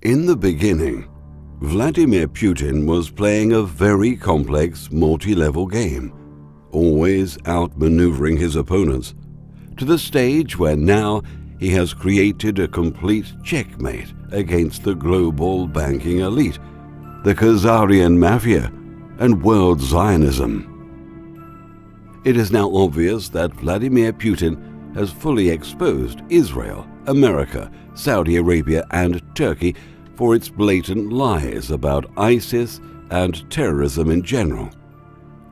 In the beginning, Vladimir Putin was playing a very complex multi-level game, always outmaneuvering his opponents, to the stage where now he has created a complete checkmate against the global banking elite, the Khazarian mafia, and world Zionism. It is now obvious that Vladimir Putin has fully exposed Israel, America, Saudi Arabia, and Turkey for its blatant lies about ISIS and terrorism in general.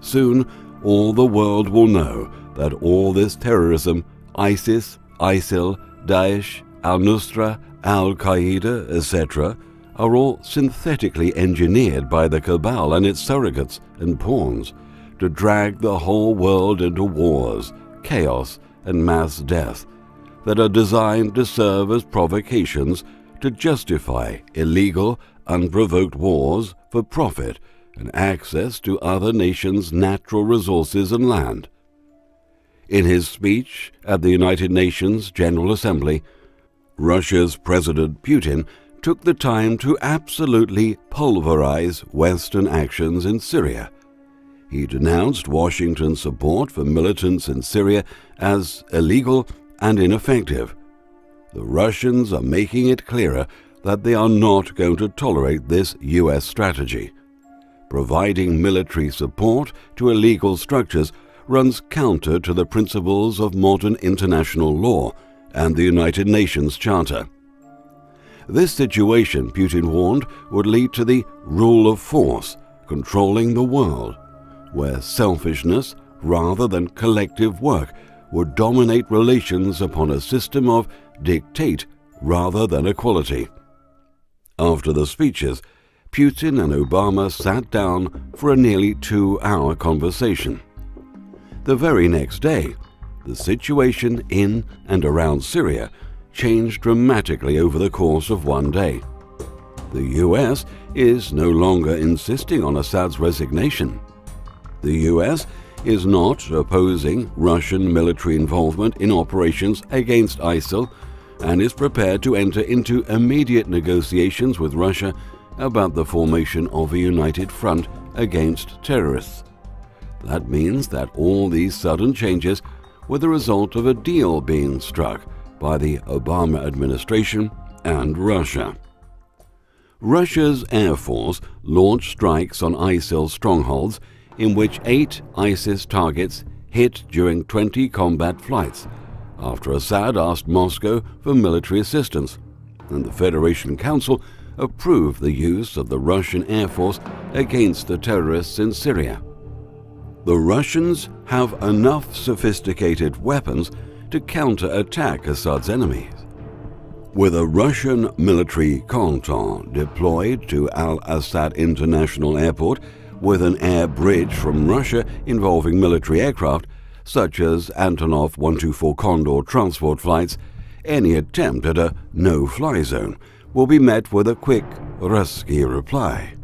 Soon, all the world will know that all this terrorism, ISIS, ISIL, Daesh, al-Nusra, al-Qaeda, etc., are all synthetically engineered by the cabal and its surrogates and pawns to drag the whole world into wars, chaos, and mass death that are designed to serve as provocations to justify illegal, unprovoked wars for profit and access to other nations' natural resources and land. In his speech at the United Nations General Assembly, Russia's President Putin took the time to absolutely pulverize Western actions in Syria. He denounced Washington's support for militants in Syria as illegal and ineffective. The Russians are making it clearer that they are not going to tolerate this U.S. strategy. Providing military support to illegal structures runs counter to the principles of modern international law and the United Nations Charter. This situation, Putin warned, would lead to the rule of force controlling the world, where selfishness rather than collective work would dominate relations upon a system of dictate rather than equality. After the speeches, Putin and Obama sat down for a nearly 2-hour conversation. The very next day, the situation in and around Syria changed dramatically over the course of one day. The U.S. is no longer insisting on Assad's resignation. The U.S. is not opposing Russian military involvement in operations against ISIL and is prepared to enter into immediate negotiations with Russia about the formation of a united front against terrorists. That means that all these sudden changes were the result of a deal being struck by the Obama administration and Russia. Russia's Air Force launched strikes on ISIL strongholds in which 8 ISIS targets hit during 20 combat flights, after Assad asked Moscow for military assistance, and the Federation Council approved the use of the Russian Air Force against the terrorists in Syria. The Russians have enough sophisticated weapons to counterattack Assad's enemies. With a Russian military canton deployed to Al-Assad International Airport with an air bridge from Russia involving military aircraft, such as Antonov 124 Condor transport flights, any attempt at a no-fly zone will be met with a quick Ruski reply.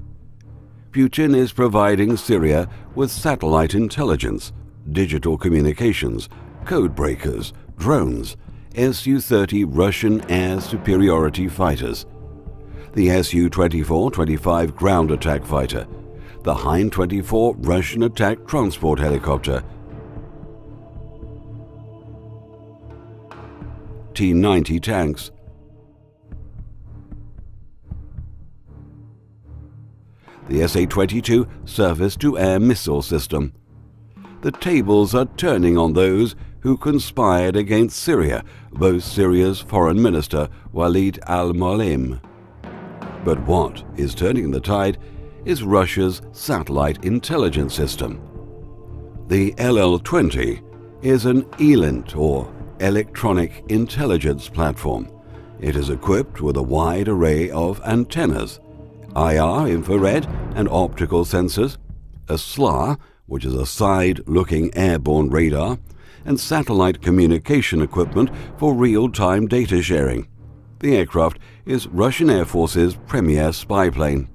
Putin is providing Syria with satellite intelligence, digital communications, code breakers, drones, Su-30 Russian air superiority fighters, the Su-24-25 ground attack fighter, the Hind-24 Russian attack transport helicopter, T-90 tanks, the Sa-22 surface-to-air missile system. The tables are turning on those who conspired against Syria, boast Syria's Foreign Minister Walid al-Mualim. But what is turning the tide is Russia's satellite intelligence system. The LL-20 is an ELINT, or Electronic Intelligence Platform. It is equipped with a wide array of antennas, IR, infrared, and optical sensors, a SLAR, which is a side-looking airborne radar, and satellite communication equipment for real-time data sharing. The aircraft is Russian Air Force's premier spy plane.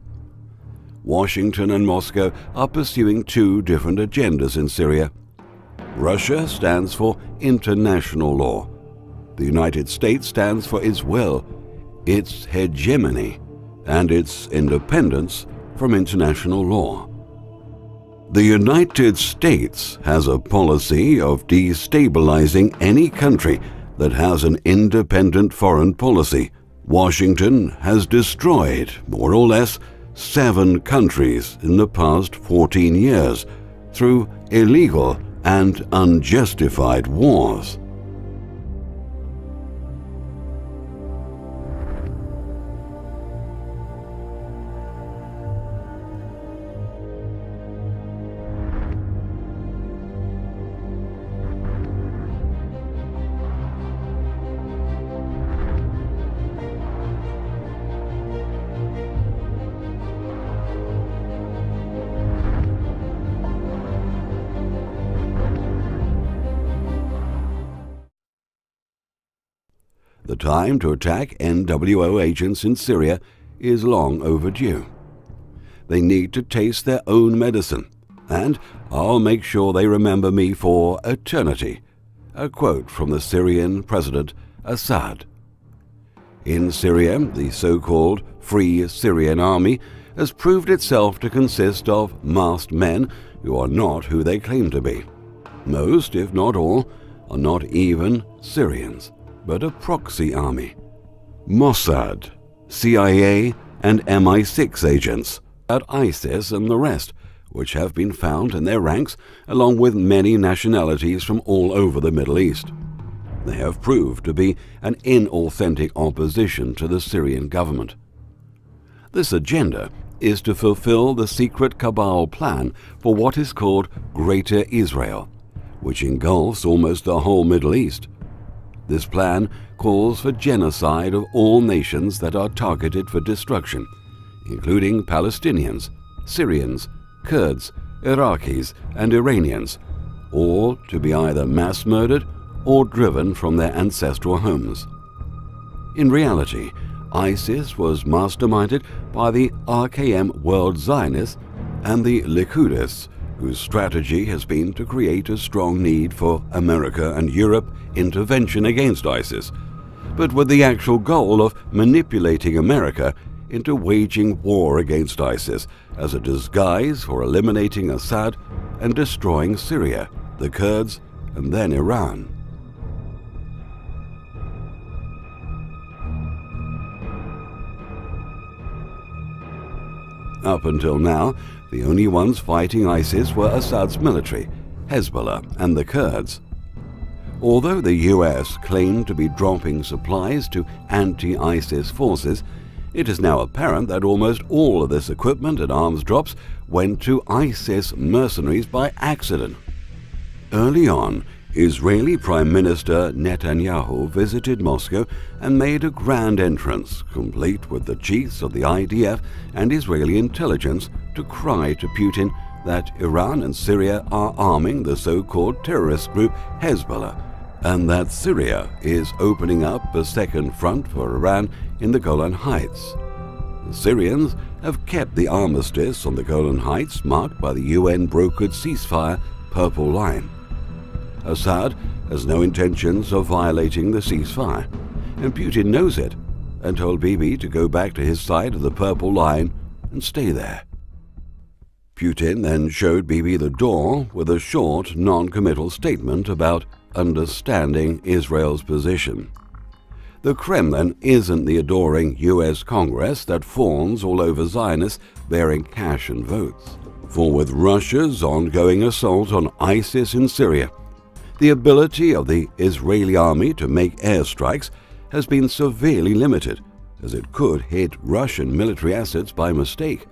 Washington and Moscow are pursuing 2 different agendas in Syria. Russia stands for international law. The United States stands for its will, its hegemony, and its independence from international law. The United States has a policy of destabilizing any country that has an independent foreign policy. Washington has destroyed, more or less, 7 countries in the past 14 years through illegal and unjustified wars. The time to attack NWO agents in Syria is long overdue. They need to taste their own medicine, and I'll make sure they remember me for eternity. A quote from the Syrian President Assad. In Syria, the so-called Free Syrian Army has proved itself to consist of masked men who are not who they claim to be. Most, if not all, are not even Syrians, but a proxy army. Mossad, CIA, and MI6 agents, at ISIS and the rest, which have been found in their ranks along with many nationalities from all over the Middle East. They have proved to be an inauthentic opposition to the Syrian government. This agenda is to fulfill the secret cabal plan for what is called Greater Israel, which engulfs almost the whole Middle East. This plan calls for genocide of all nations that are targeted for destruction, including Palestinians, Syrians, Kurds, Iraqis, and Iranians, all to be either mass murdered or driven from their ancestral homes. In reality, ISIS was masterminded by the RKM World Zionists and the Likudists, whose strategy has been to create a strong need for America and Europe intervention against ISIS, but with the actual goal of manipulating America into waging war against ISIS as a disguise for eliminating Assad and destroying Syria, the Kurds, and then Iran. Up until now, the only ones fighting ISIS were Assad's military, Hezbollah, and the Kurds. Although the US claimed to be dropping supplies to anti-ISIS forces, it is now apparent that almost all of this equipment and arms drops went to ISIS mercenaries by accident. Early on, Israeli Prime Minister Netanyahu visited Moscow and made a grand entrance, complete with the chiefs of the IDF and Israeli intelligence, to cry to Putin that Iran and Syria are arming the so-called terrorist group Hezbollah, and that Syria is opening up a second front for Iran in the Golan Heights. The Syrians have kept the armistice on the Golan Heights marked by the UN-brokered ceasefire Purple Line. Assad has no intentions of violating the ceasefire, and Putin knows it, and told Bibi to go back to his side of the Purple Line and stay there. Putin then showed Bibi the door with a short, non-committal statement about understanding Israel's position. The Kremlin isn't the adoring US Congress that fawns all over Zionists bearing cash and votes. For with Russia's ongoing assault on ISIS in Syria, the ability of the Israeli army to make airstrikes has been severely limited, as it could hit Russian military assets by mistake.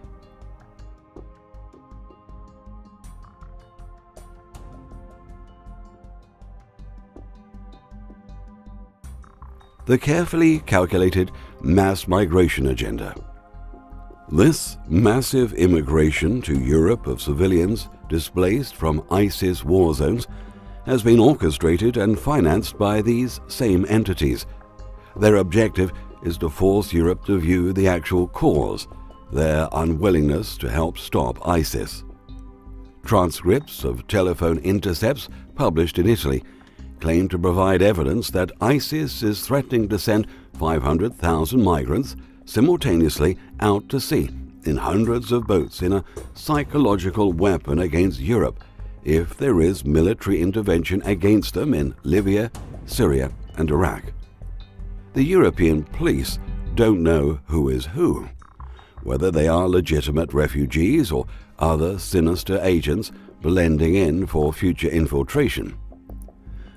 The carefully calculated mass migration agenda. This massive immigration to Europe of civilians displaced from ISIS war zones has been orchestrated and financed by these same entities. Their objective is to force Europe to view the actual cause, their unwillingness to help stop ISIS. Transcripts of telephone intercepts published in Italy claim to provide evidence that ISIS is threatening to send 500,000 migrants simultaneously out to sea in hundreds of boats in a psychological weapon against Europe if there is military intervention against them in Libya, Syria, and Iraq. The European police don't know who is who, whether they are legitimate refugees or other sinister agents blending in for future infiltration.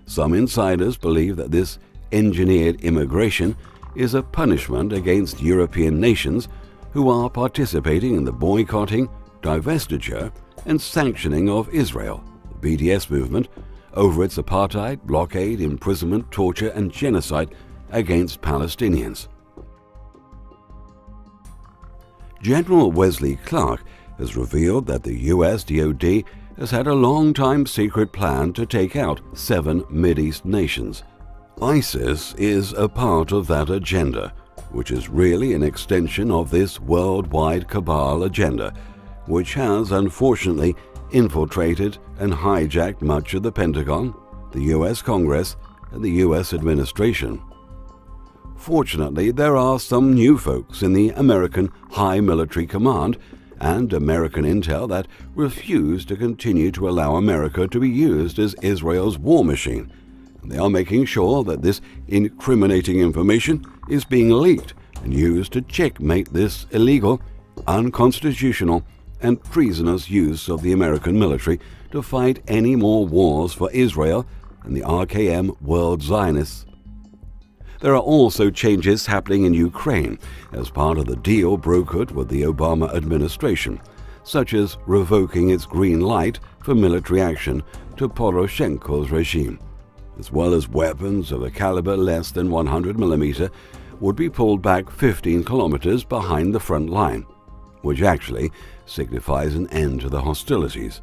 Some insiders believe that this engineered immigration is a punishment against European nations who are participating in the boycotting, divestiture, and sanctioning of Israel, the BDS movement, over its apartheid, blockade, imprisonment, torture, and genocide against Palestinians. General Wesley Clark has revealed that the US DoD has had a long-time secret plan to take out 7 Mideast nations. ISIS is a part of that agenda, which is really an extension of this worldwide cabal agenda, which has unfortunately infiltrated and hijacked much of the Pentagon, the US Congress, and the US administration. Fortunately, there are some new folks in the American High Military Command and American intel that refuse to continue to allow America to be used as Israel's war machine. They are making sure that this incriminating information is being leaked and used to checkmate this illegal, unconstitutional, and treasonous use of the American military to fight any more wars for Israel and the RKM World Zionists. There are also changes happening in Ukraine as part of the deal brokered with the Obama administration, such as revoking its green light for military action to Poroshenko's regime, as well as weapons of a caliber less than 100mm would be pulled back 15 kilometers behind the front line, which actually signifies an end to the hostilities.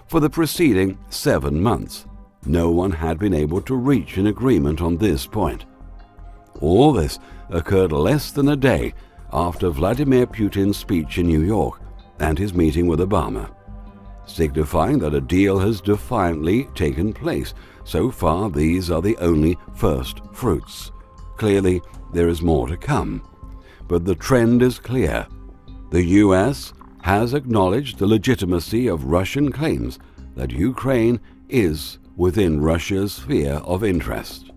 For the preceding 7 months, no one had been able to reach an agreement on this point. All this occurred less than a day after Vladimir Putin's speech in New York and his meeting with Obama, signifying that a deal has defiantly taken place. So far, these are the only first fruits. Clearly, there is more to come. But the trend is clear. The US has acknowledged the legitimacy of Russian claims that Ukraine is within Russia's sphere of interest.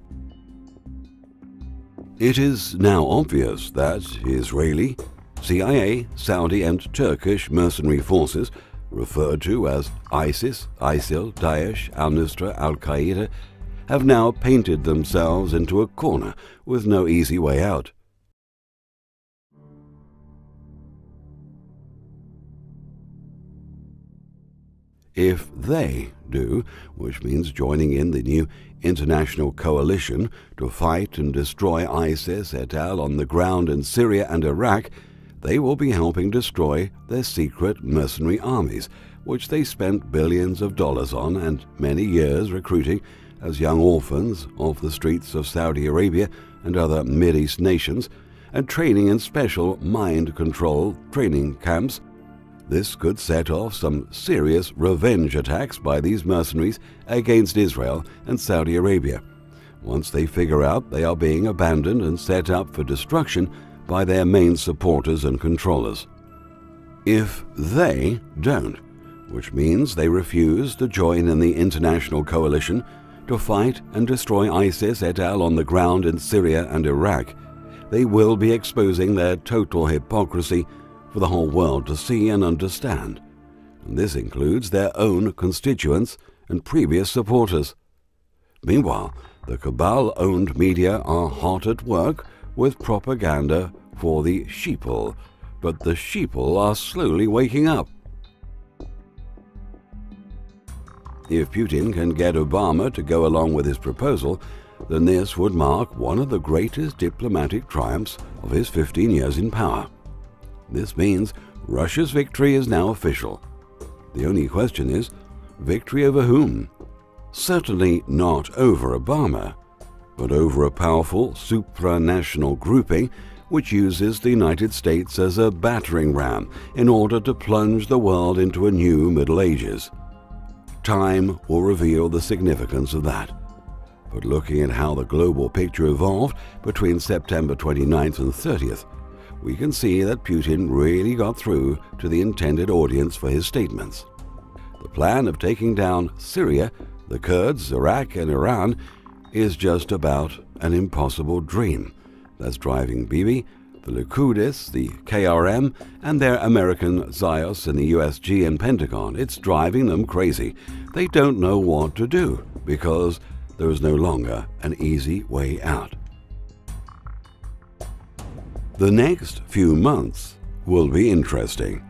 It is now obvious that Israeli, CIA, Saudi, and Turkish mercenary forces, referred to as ISIS, ISIL, Daesh, al-Nusra, al-Qaeda, have now painted themselves into a corner with no easy way out. If they do, which means joining in the new international coalition to fight and destroy ISIS et al. On the ground in Syria and Iraq, they will be helping destroy their secret mercenary armies, which they spent billions of dollars on and many years recruiting as young orphans off the streets of Saudi Arabia and other Mideast nations, and training in special mind control training camps. This could set off some serious revenge attacks by these mercenaries against Israel and Saudi Arabia, once they figure out they are being abandoned and set up for destruction by their main supporters and controllers. If they don't, which means they refuse to join in the international coalition to fight and destroy ISIS et al. On the ground in Syria and Iraq, they will be exposing their total hypocrisy for the whole world to see and understand. And this includes their own constituents and previous supporters. Meanwhile, the cabal-owned media are hot at work with propaganda for the sheeple, but the sheeple are slowly waking up. If Putin can get Obama to go along with his proposal, then this would mark one of the greatest diplomatic triumphs of his 15 years in power. This means Russia's victory is now official. The only question is, victory over whom? Certainly not over Obama, but over a powerful supranational grouping which uses the United States as a battering ram in order to plunge the world into a new Middle Ages. Time will reveal the significance of that. But looking at how the global picture evolved between September 29th and 30th, we can see that Putin really got through to the intended audience for his statements. The plan of taking down Syria, the Kurds, Iraq, and Iran is just about an impossible dream that's driving Bibi, the Likud, the KRM, and their American Zios in the USG and Pentagon. It's driving them crazy. They don't know what to do because there is no longer an easy way out. The next few months will be interesting,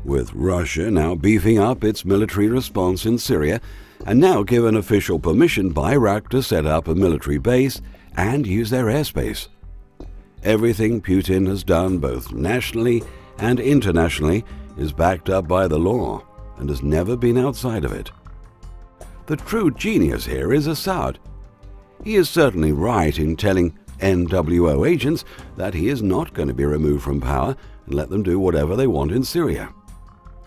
with Russia now beefing up its military response in Syria and now given official permission by Iraq to set up a military base and use their airspace. Everything Putin has done, both nationally and internationally, is backed up by the law and has never been outside of it. The true genius here is Assad. He is certainly right in telling NWO agents that he is not going to be removed from power and let them do whatever they want in Syria.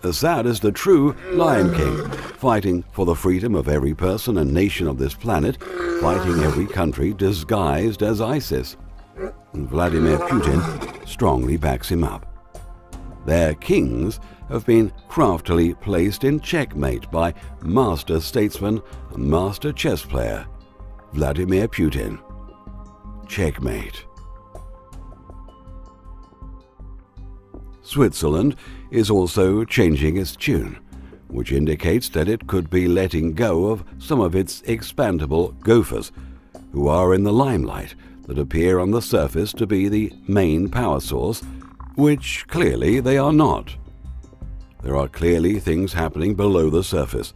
Assad is the true Lion King, fighting for the freedom of every person and nation of this planet, fighting every country disguised as ISIS. And Vladimir Putin strongly backs him up. Their kings have been craftily placed in checkmate by master statesman and master chess player Vladimir Putin. Checkmate. Switzerland is also changing its tune, which indicates that it could be letting go of some of its expandable gophers, who are in the limelight, that appear on the surface to be the main power source, which clearly they are not. There are clearly things happening below the surface.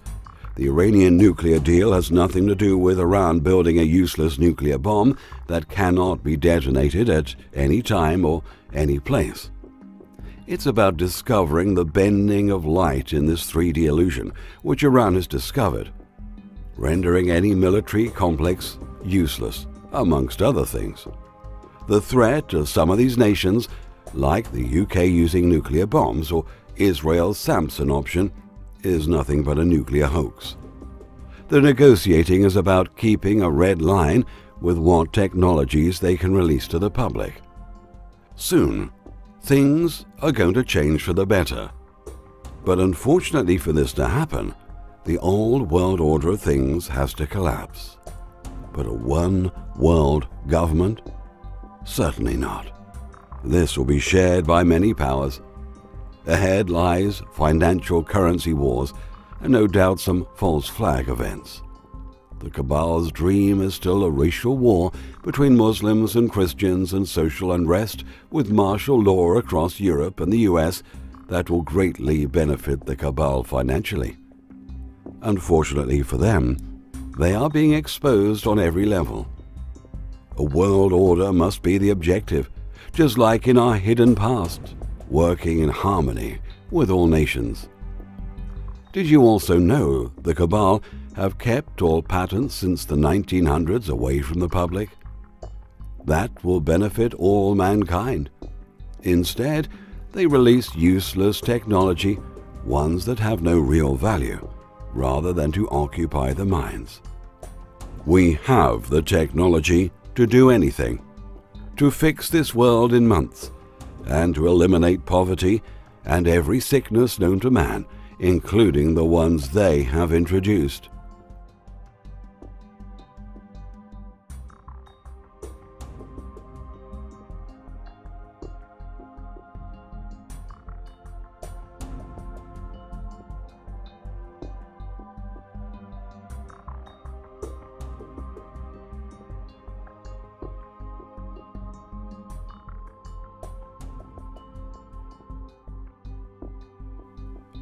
The Iranian nuclear deal has nothing to do with Iran building a useless nuclear bomb that cannot be detonated at any time or any place. It's about discovering the bending of light in this 3D illusion, which Iran has discovered, rendering any military complex useless, amongst other things. The threat of some of these nations, like the UK using nuclear bombs or Israel's Samson option, is nothing but a nuclear hoax. The negotiating is about keeping a red line with what technologies they can release to the public. Soon, things are going to change for the better. But unfortunately for this to happen, the old world order of things has to collapse. But a one world government? Certainly not. This will be shared by many powers. Ahead lies financial currency wars and no doubt some false flag events. The cabal's dream is still a racial war between Muslims and Christians and social unrest with martial law across Europe and the US that will greatly benefit the cabal financially. Unfortunately for them, they are being exposed on every level. A world order must be the objective, just like in our hidden past, working in harmony with all nations. Did you also know the cabal have kept all patents since the 1900s away from the public? That will benefit all mankind. Instead, they release useless technology, ones that have no real value, rather than to occupy the minds. We have the technology to do anything, to fix this world in months, and to eliminate poverty and every sickness known to man, including the ones they have introduced.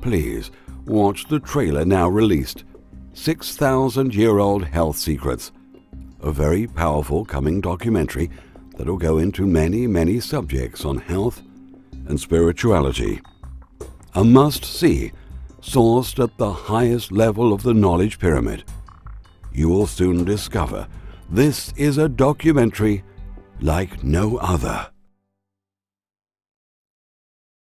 Please watch the trailer now released, 6,000-year-old Health Secrets, a very powerful coming documentary that will go into many, many subjects on health and spirituality. A must-see, sourced at the highest level of the knowledge pyramid. You will soon discover this is a documentary like no other.